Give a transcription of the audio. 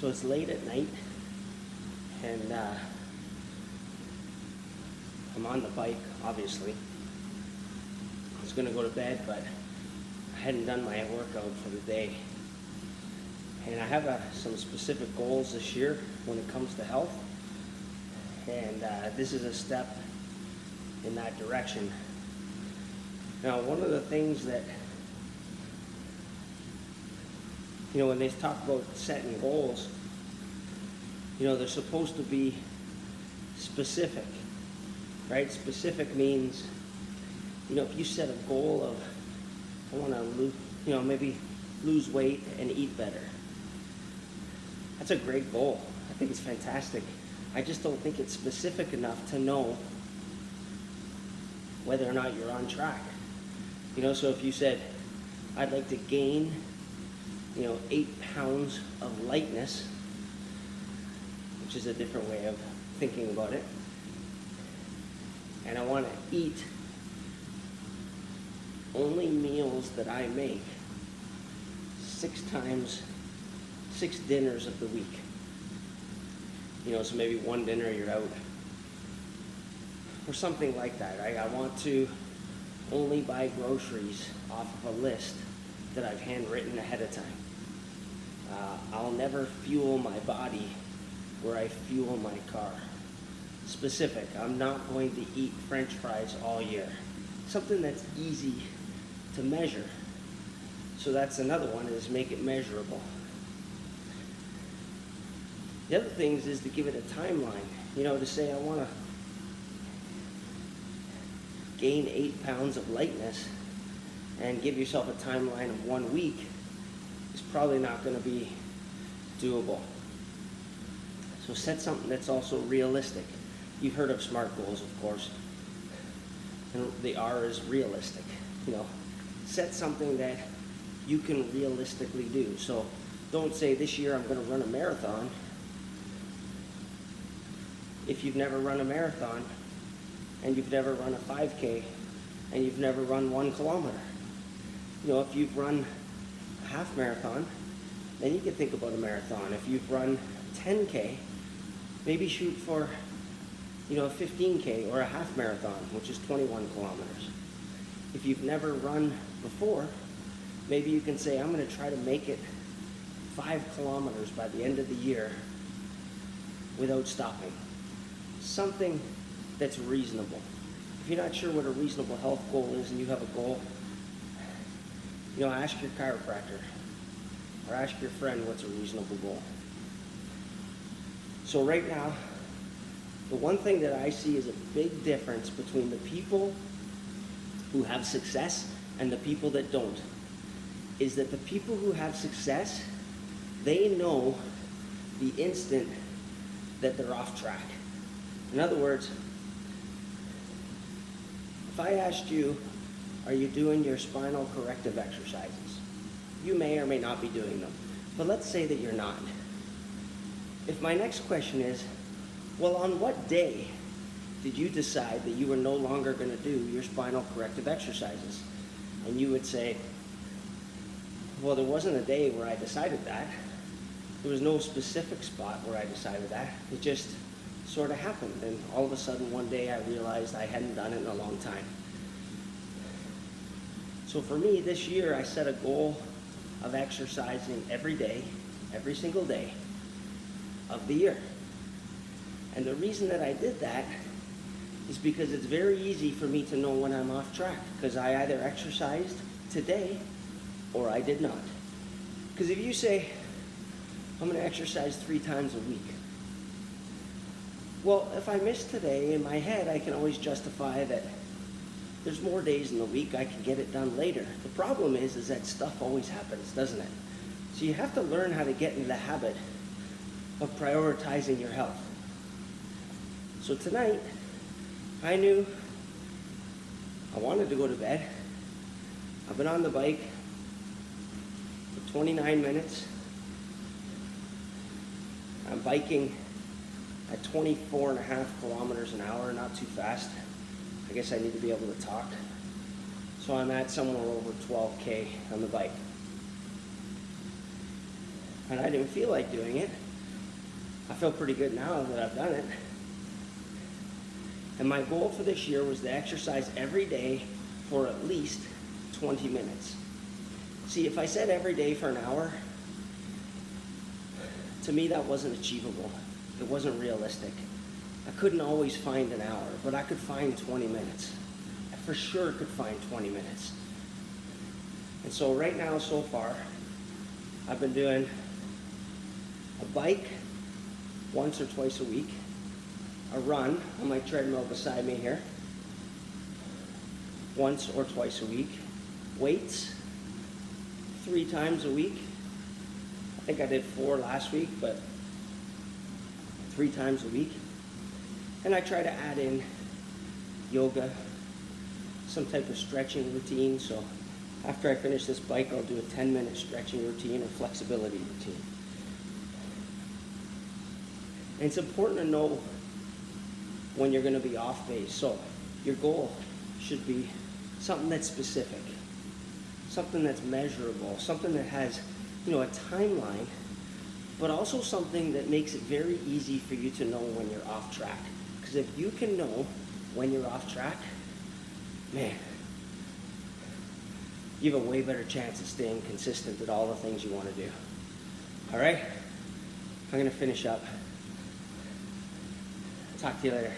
So it's late at night, and I'm on the bike, obviously. I was gonna go to bed, but I hadn't done my workout for the day. And I have some specific goals this year when it comes to health, and this is a step in that direction. Now, one of the things that, when they talk about setting goals, they're supposed to be specific, right? Specific means, if you set a goal of, I want to lose, maybe lose weight and eat better. That's a great goal. I think it's fantastic. I just don't think it's specific enough to know whether or not you're on track. So if you said, I'd like to gain, 8 pounds of lightness, which is a different way of thinking about it, and I want to eat only meals that I make 6 dinners of the week. So maybe one dinner you're out, or something like that, right? I want to only buy groceries off of a list that I've handwritten ahead of time. I'll never fuel my body where I fuel my car. Specific. I'm not going to eat French fries all year. Something that's easy to measure. So that's another one, is make it measurable. The other thing is to give it a timeline. To say I want to gain 8 pounds of lightness and give yourself a timeline of 1 week is probably not going to be doable. So set something that's also realistic. You've heard of SMART goals, of course. And the R is realistic. Set something that you can realistically do. So don't say, this year I'm going to run a marathon, if you've never run a marathon, and you've never run a 5K, and you've never run 1 kilometer. If you've run a half marathon, then you can think about a marathon. If you've run 10K, maybe shoot for, a 15K or a half marathon, which is 21 kilometers. If you've never run before, maybe you can say, I'm going to try to make it 5 kilometers by the end of the year without stopping. Something that's reasonable. If you're not sure what a reasonable health goal is and you have a goal, ask your chiropractor or ask your friend what's a reasonable goal. So right now, the one thing that I see is a big difference between the people who have success and the people that don't, is that the people who have success, they know the instant that they're off track. In other words, if I asked you, are you doing your spinal corrective exercises? You may or may not be doing them, but let's say that you're not. If my next question is, well, on what day did you decide that you were no longer going to do your spinal corrective exercises? And you would say, well, there wasn't a day where I decided that. There was no specific spot where I decided that. It just sort of happened, and all of a sudden one day I realized I hadn't done it in a long time. So for me, this year I set a goal of exercising every day, every single day of the year. And the reason that I did that is because it's very easy for me to know when I'm off track, because I either exercised today or I did not. Because if you say, I'm going to exercise 3 times a week, well, if I miss today, in my head, I can always justify that there's more days in the week, I can get it done later. The problem is that stuff always happens, doesn't it? So you have to learn how to get into the habit of prioritizing your health. So tonight, I knew I wanted to go to bed. I've been on the bike for 29 minutes. I'm biking at 24.5 kilometers an hour, not too fast. I guess I need to be able to talk. So I'm at somewhere over 12K on the bike. And I didn't feel like doing it, I feel pretty good now that I've done it. And my goal for this year was to exercise every day for at least 20 minutes. See, if I said every day for an hour, to me that wasn't achievable. It wasn't realistic. I couldn't always find an hour, but I could find 20 minutes. I for sure could find 20 minutes. And so right now, so far, I've been doing a bike once or twice a week, a run on my treadmill beside me here, once or twice a week, weights 3 times a week. I think I did 4 last week, but 3 times a week. And I try to add in yoga, some type of stretching routine. So after I finish this bike, I'll do a 10-minute stretching routine or flexibility routine. And it's important to know when you're going to be off base. So your goal should be something that's specific, something that's measurable, something that has, a timeline, but also something that makes it very easy for you to know when you're off track. Because if you can know when you're off track, man, you have a way better chance of staying consistent at all the things you want to do. All right? I'm going to finish up. Talk to you later.